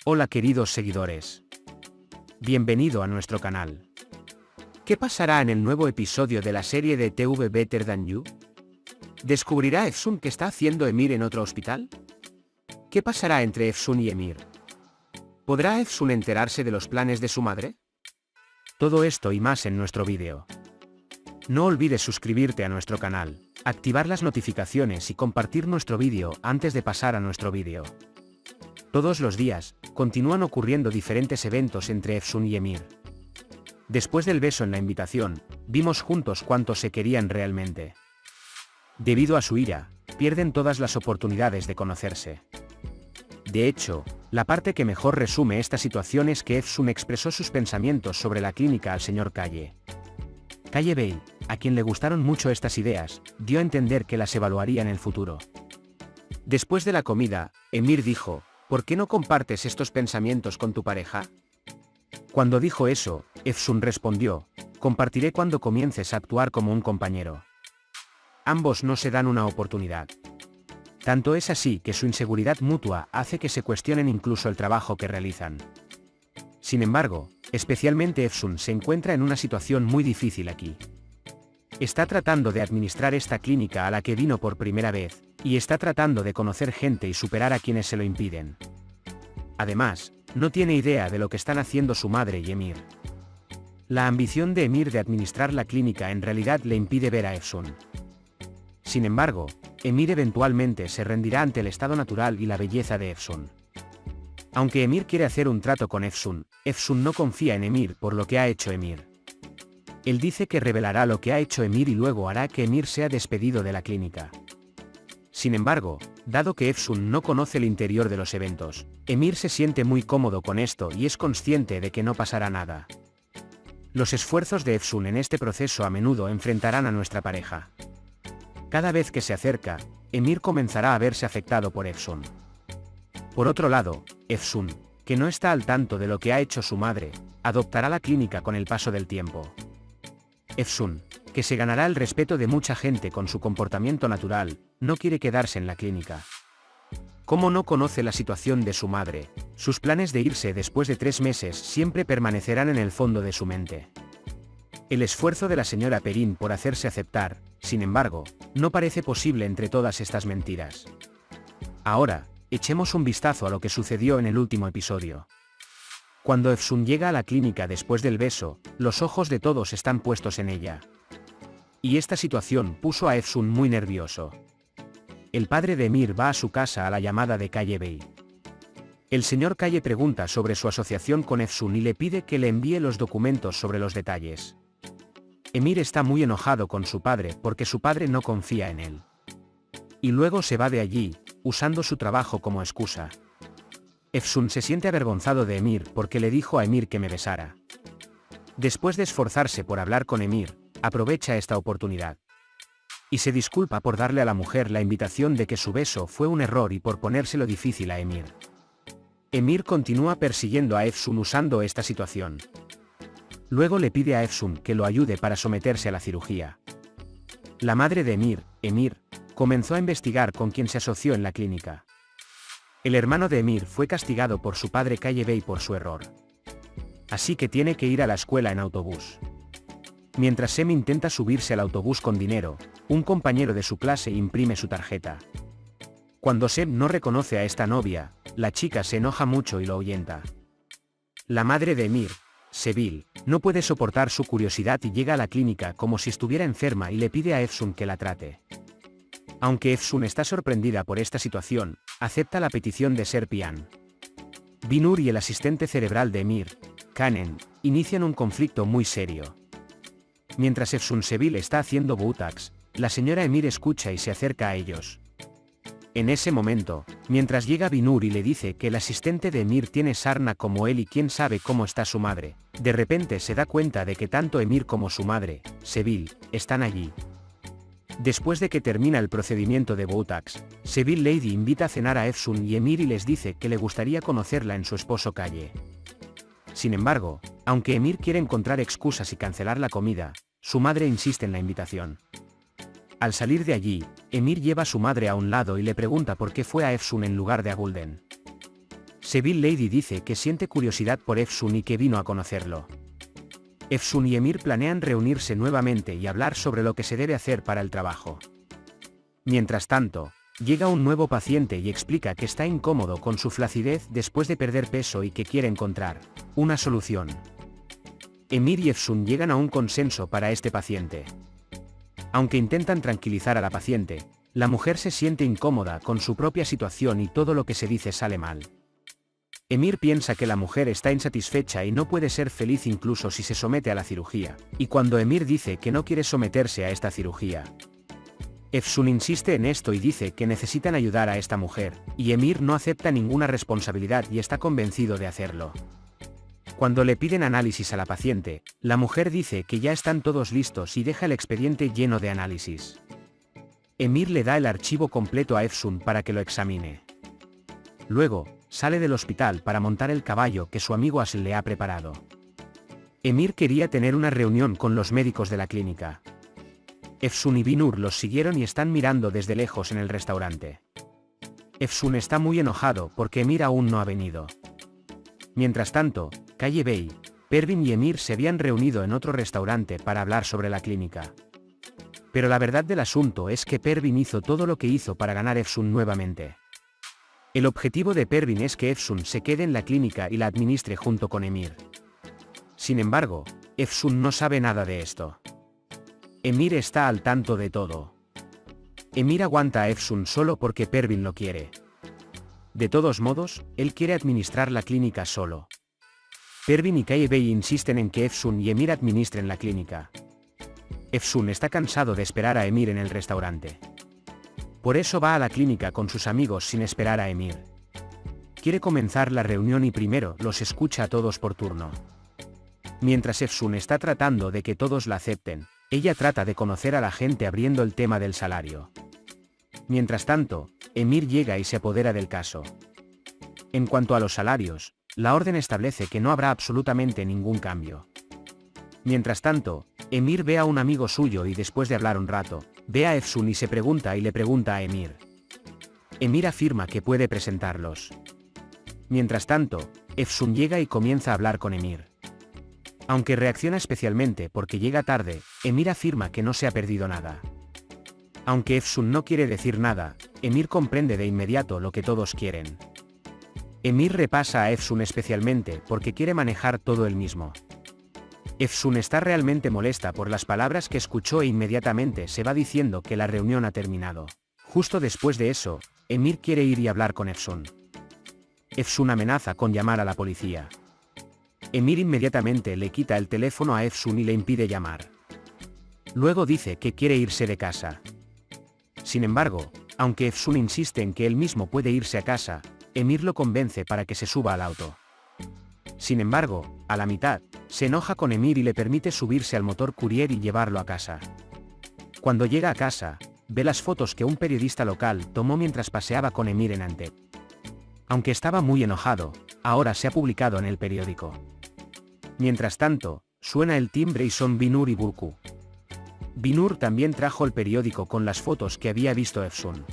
Hola queridos seguidores. Bienvenido a nuestro canal. ¿Qué pasará en el nuevo episodio de la serie de TV Better Than You? ¿Descubrirá Efsun qué está haciendo Emir en otro hospital? ¿Qué pasará entre Efsun y Emir? ¿Podrá Efsun enterarse de los planes de su madre? Todo esto y más en nuestro vídeo. No olvides suscribirte a nuestro canal, activar las notificaciones y compartir nuestro vídeo antes de pasar a nuestro vídeo. Todos los días, continúan ocurriendo diferentes eventos entre Efsun y Emir. Después del beso en la invitación, vimos juntos cuánto se querían realmente. Debido a su ira, pierden todas las oportunidades de conocerse. De hecho, la parte que mejor resume esta situación es que Efsun expresó sus pensamientos sobre la clínica al señor Calle. Calle Bey, a quien le gustaron mucho estas ideas, dio a entender que las evaluaría en el futuro. Después de la comida, Emir dijo: ¿por qué no compartes estos pensamientos con tu pareja? Cuando dijo eso, Efsun respondió: compartiré cuando comiences a actuar como un compañero. Ambos no se dan una oportunidad. Tanto es así que su inseguridad mutua hace que se cuestionen incluso el trabajo que realizan. Sin embargo, especialmente Efsun se encuentra en una situación muy difícil aquí. Está tratando de administrar esta clínica a la que vino por primera vez, y está tratando de conocer gente y superar a quienes se lo impiden. Además, no tiene idea de lo que están haciendo su madre y Emir. La ambición de Emir de administrar la clínica en realidad le impide ver a Efsun. Sin embargo, Emir eventualmente se rendirá ante el estado natural y la belleza de Efsun. Aunque Emir quiere hacer un trato con Efsun, Efsun no confía en Emir por lo que ha hecho Emir. Él dice que revelará lo que ha hecho Emir y luego hará que Emir sea despedido de la clínica. Sin embargo, dado que Efsun no conoce el interior de los eventos, Emir se siente muy cómodo con esto y es consciente de que no pasará nada. Los esfuerzos de Efsun en este proceso a menudo enfrentarán a nuestra pareja. Cada vez que se acerca, Emir comenzará a verse afectado por Efsun. Por otro lado, Efsun, que no está al tanto de lo que ha hecho su madre, adoptará la clínica con el paso del tiempo. Efsun, que se ganará el respeto de mucha gente con su comportamiento natural, no quiere quedarse en la clínica. Como no conoce la situación de su madre, sus planes de irse después de 3 meses siempre permanecerán en el fondo de su mente. El esfuerzo de la señora Perrin por hacerse aceptar, sin embargo, no parece posible entre todas estas mentiras. Ahora, echemos un vistazo a lo que sucedió en el último episodio. Cuando Efsun llega a la clínica después del beso, los ojos de todos están puestos en ella. Y esta situación puso a Efsun muy nervioso. El padre de Emir va a su casa a la llamada de Calle Bey. El señor Calle pregunta sobre su asociación con Efsun y le pide que le envíe los documentos sobre los detalles. Emir está muy enojado con su padre porque su padre no confía en él. Y luego se va de allí, usando su trabajo como excusa. Efsun se siente avergonzado de Emir porque le dijo a Emir que me besara. Después de esforzarse por hablar con Emir, aprovecha esta oportunidad. Y se disculpa por darle a la mujer la invitación de que su beso fue un error y por ponérselo difícil a Emir. Emir continúa persiguiendo a Efsun usando esta situación. Luego le pide a Efsun que lo ayude para someterse a la cirugía. La madre de Emir, comenzó a investigar con quién se asoció en la clínica. El hermano de Emir fue castigado por su padre Calle Bey por su error. Así que tiene que ir a la escuela en autobús. Mientras Sem intenta subirse al autobús con dinero, un compañero de su clase imprime su tarjeta. Cuando Sem no reconoce a esta novia, la chica se enoja mucho y lo ahuyenta. La madre de Emir, Sevil, no puede soportar su curiosidad y llega a la clínica como si estuviera enferma y le pide a Efsun que la trate. Aunque Efsun está sorprendida por esta situación, acepta la petición de Serpian. Binur y el asistente cerebral de Emir, Kanen, inician un conflicto muy serio. Mientras Efsun Sevil está haciendo Botox, la señora Emir escucha y se acerca a ellos. En ese momento, mientras llega Binur y le dice que el asistente de Emir tiene sarna como él y quién sabe cómo está su madre, de repente se da cuenta de que tanto Emir como su madre, Sevil, están allí. Después de que termina el procedimiento de Botox, Sevil Lady invita a cenar a Efsun y Emir y les dice que le gustaría conocerla en su esposo Calle. Sin embargo, aunque Emir quiere encontrar excusas y cancelar la comida, su madre insiste en la invitación. Al salir de allí, Emir lleva a su madre a un lado y le pregunta por qué fue a Efsun en lugar de a Gulden. Seville Lady dice que siente curiosidad por Efsun y que vino a conocerlo. Efsun y Emir planean reunirse nuevamente y hablar sobre lo que se debe hacer para el trabajo. Mientras tanto, llega un nuevo paciente y explica que está incómodo con su flacidez después de perder peso y que quiere encontrar una solución. Emir y Efsun llegan a un consenso para este paciente. Aunque intentan tranquilizar a la paciente, la mujer se siente incómoda con su propia situación y todo lo que se dice sale mal. Emir piensa que la mujer está insatisfecha y no puede ser feliz incluso si se somete a la cirugía, y cuando Emir dice que no quiere someterse a esta cirugía, Efsun insiste en esto y dice que necesitan ayudar a esta mujer, y Emir no acepta ninguna responsabilidad y está convencido de hacerlo. Cuando le piden análisis a la paciente, la mujer dice que ya están todos listos y deja el expediente lleno de análisis. Emir le da el archivo completo a Efsun para que lo examine. Luego, sale del hospital para montar el caballo que su amigo Asl le ha preparado. Emir quería tener una reunión con los médicos de la clínica. Efsun y Binur los siguieron y están mirando desde lejos en el restaurante. Efsun está muy enojado porque Emir aún no ha venido. Mientras tanto, Calle Bey, Pervin y Emir se habían reunido en otro restaurante para hablar sobre la clínica. Pero la verdad del asunto es que Pervin hizo todo lo que hizo para ganar Efsun nuevamente. El objetivo de Pervin es que Efsun se quede en la clínica y la administre junto con Emir. Sin embargo, Efsun no sabe nada de esto. Emir está al tanto de todo. Emir aguanta a Efsun solo porque Pervin lo quiere. De todos modos, él quiere administrar la clínica solo. Pervin y Calle Bey insisten en que Efsun y Emir administren la clínica. Efsun está cansado de esperar a Emir en el restaurante. Por eso va a la clínica con sus amigos sin esperar a Emir. Quiere comenzar la reunión y primero los escucha a todos por turno. Mientras Efsun está tratando de que todos la acepten, ella trata de conocer a la gente abriendo el tema del salario. Mientras tanto, Emir llega y se apodera del caso. En cuanto a los salarios, la orden establece que no habrá absolutamente ningún cambio. Mientras tanto, Emir ve a un amigo suyo y después de hablar un rato, ve a Efsun y le pregunta a Emir. Emir afirma que puede presentarlos. Mientras tanto, Efsun llega y comienza a hablar con Emir. Aunque reacciona especialmente porque llega tarde, Emir afirma que no se ha perdido nada. Aunque Efsun no quiere decir nada, Emir comprende de inmediato lo que todos quieren. Emir repasa a Efsun especialmente porque quiere manejar todo él mismo. Efsun está realmente molesta por las palabras que escuchó e inmediatamente se va diciendo que la reunión ha terminado. Justo después de eso, Emir quiere ir y hablar con Efsun. Efsun amenaza con llamar a la policía. Emir inmediatamente le quita el teléfono a Efsun y le impide llamar. Luego dice que quiere irse de casa. Sin embargo, aunque Efsun insiste en que él mismo puede irse a casa, Emir lo convence para que se suba al auto. Sin embargo, a la mitad, se enoja con Emir y le permite subirse al motor courier y llevarlo a casa. Cuando llega a casa, ve las fotos que un periodista local tomó mientras paseaba con Emir en Antep. Aunque estaba muy enojado, ahora se ha publicado en el periódico. Mientras tanto, suena el timbre y son Binur y Burku. Binur también trajo el periódico con las fotos que había visto Efsun.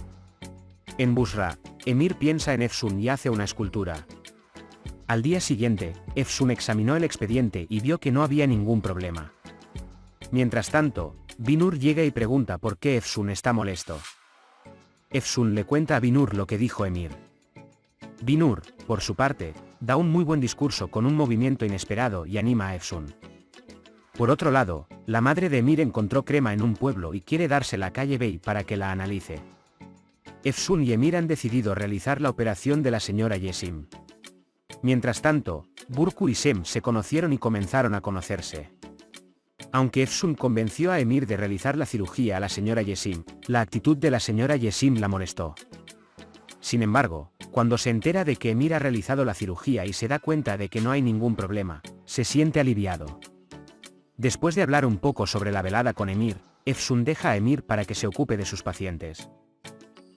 En Busra, Emir piensa en Efsun y hace una escultura. Al día siguiente, Efsun examinó el expediente y vio que no había ningún problema. Mientras tanto, Binur llega y pregunta por qué Efsun está molesto. Efsun le cuenta a Binur lo que dijo Emir. Binur, por su parte, da un muy buen discurso con un movimiento inesperado y anima a Efsun. Por otro lado, la madre de Emir encontró crema en un pueblo y quiere dársela a Calle Bey para que la analice. Efsun y Emir han decidido realizar la operación de la señora Yesim. Mientras tanto, Burku y Sem se conocieron y comenzaron a conocerse. Aunque Efsun convenció a Emir de realizar la cirugía a la señora Yesim, la actitud de la señora Yesim la molestó. Sin embargo, cuando se entera de que Emir ha realizado la cirugía y se da cuenta de que no hay ningún problema, se siente aliviado. Después de hablar un poco sobre la velada con Emir, Efsun deja a Emir para que se ocupe de sus pacientes.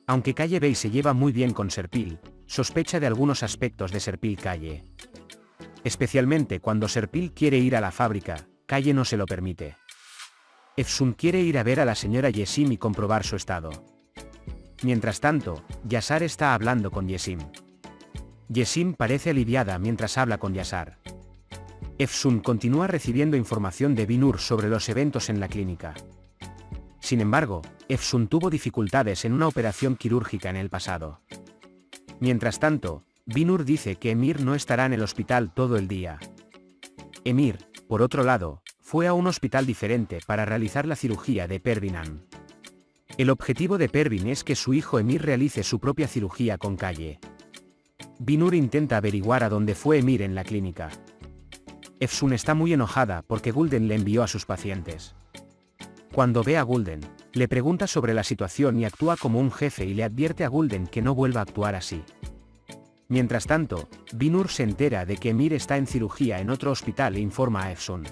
Aunque Calle Bey se lleva muy bien con Serpil, sospecha de algunos aspectos de Serpil Calle. Especialmente cuando Serpil quiere ir a la fábrica, Calle no se lo permite. Efsun quiere ir a ver a la señora Yesim y comprobar su estado. Mientras tanto, Yasar está hablando con Yesim. Yesim parece aliviada mientras habla con Yasar. Efsun continúa recibiendo información de Binur sobre los eventos en la clínica. Sin embargo, Efsun tuvo dificultades en una operación quirúrgica en el pasado. Mientras tanto, Binur dice que Emir no estará en el hospital todo el día. Emir, por otro lado, fue a un hospital diferente para realizar la cirugía de Pervinan. El objetivo de Pervin es que su hijo Emir realice su propia cirugía con Calle. Binur intenta averiguar a dónde fue Emir en la clínica. Efsun está muy enojada porque Gulden le envió a sus pacientes. Cuando ve a Gulden, le pregunta sobre la situación y actúa como un jefe y le advierte a Gulden que no vuelva a actuar así. Mientras tanto, Binur se entera de que Emir está en cirugía en otro hospital e informa a Efsun.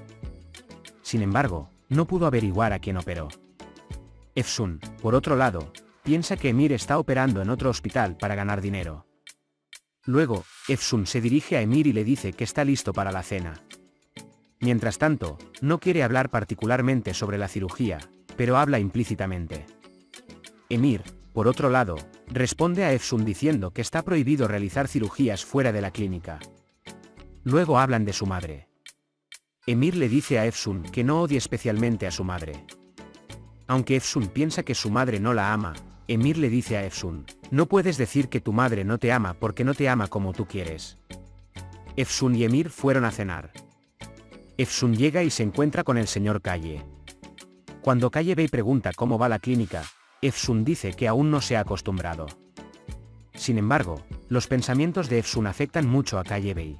Sin embargo, no pudo averiguar a quién operó. Efsun, por otro lado, piensa que Emir está operando en otro hospital para ganar dinero. Luego, Efsun se dirige a Emir y le dice que está listo para la cena. Mientras tanto, no quiere hablar particularmente sobre la cirugía, pero habla implícitamente. Emir, por otro lado, responde a Efsun diciendo que está prohibido realizar cirugías fuera de la clínica. Luego hablan de su madre. Emir le dice a Efsun que no odie especialmente a su madre. Aunque Efsun piensa que su madre no la ama, Emir le dice a Efsun, no puedes decir que tu madre no te ama porque no te ama como tú quieres. Efsun y Emir fueron a cenar. Efsun llega y se encuentra con el señor Calle. Cuando Calle ve y pregunta cómo va la clínica, Efsun dice que aún no se ha acostumbrado. Sin embargo, los pensamientos de Efsun afectan mucho a Calle Bey.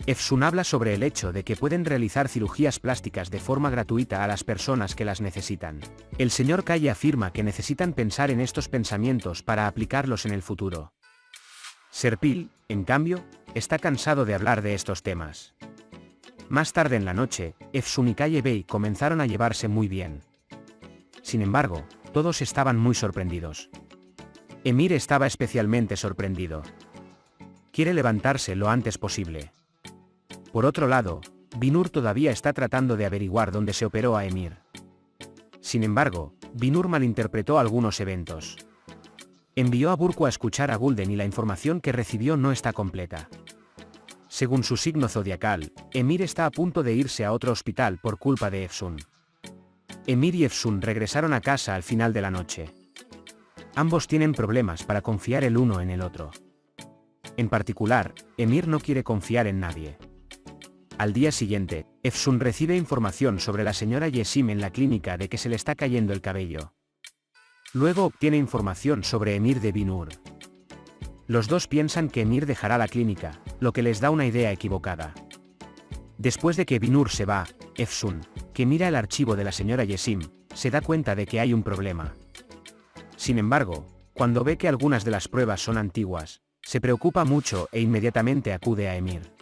Efsun habla sobre el hecho de que pueden realizar cirugías plásticas de forma gratuita a las personas que las necesitan. El señor Calle afirma que necesitan pensar en estos pensamientos para aplicarlos en el futuro. Serpil, en cambio, está cansado de hablar de estos temas. Más tarde en la noche, Efsun y Calle Bey comenzaron a llevarse muy bien. Sin embargo, todos estaban muy sorprendidos. Emir estaba especialmente sorprendido. Quiere levantarse lo antes posible. Por otro lado, Binur todavía está tratando de averiguar dónde se operó a Emir. Sin embargo, Binur malinterpretó algunos eventos. Envió a Burko a escuchar a Gulden y la información que recibió no está completa. Según su signo zodiacal, Emir está a punto de irse a otro hospital por culpa de Efsun. Emir y Efsun regresaron a casa al final de la noche. Ambos tienen problemas para confiar el uno en el otro. En particular, Emir no quiere confiar en nadie. Al día siguiente, Efsun recibe información sobre la señora Yesim en la clínica de que se le está cayendo el cabello. Luego obtiene información sobre Emir de Binur. Los dos piensan que Emir dejará la clínica, lo que les da una idea equivocada. Después de que Binur se va, Efsun, que mira el archivo de la señora Yesim, se da cuenta de que hay un problema. Sin embargo, cuando ve que algunas de las pruebas son antiguas, se preocupa mucho e inmediatamente acude a Emir.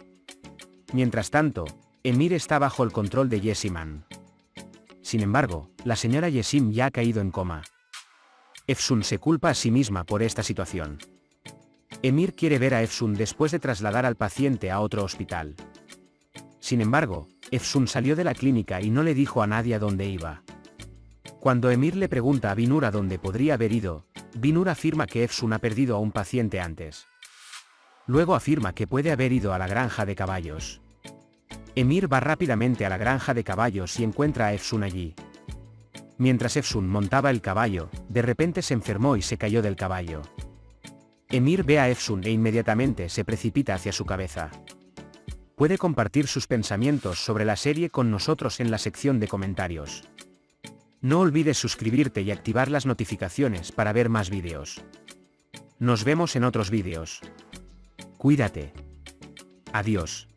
Mientras tanto, Emir está bajo el control de Yesiman. Sin embargo, la señora Yesim ya ha caído en coma. Efsun se culpa a sí misma por esta situación. Emir quiere ver a Efsun después de trasladar al paciente a otro hospital. Sin embargo, Efsun salió de la clínica y no le dijo a nadie a dónde iba. Cuando Emir le pregunta a Binur a dónde podría haber ido, Binur afirma que Efsun ha perdido a un paciente antes. Luego afirma que puede haber ido a la granja de caballos. Emir va rápidamente a la granja de caballos y encuentra a Efsun allí. Mientras Efsun montaba el caballo, de repente se enfermó y se cayó del caballo. Emir ve a Efsun e inmediatamente se precipita hacia su cabeza. Puede compartir sus pensamientos sobre la serie con nosotros en la sección de comentarios. No olvides suscribirte y activar las notificaciones para ver más vídeos. Nos vemos en otros vídeos. Cuídate. Adiós.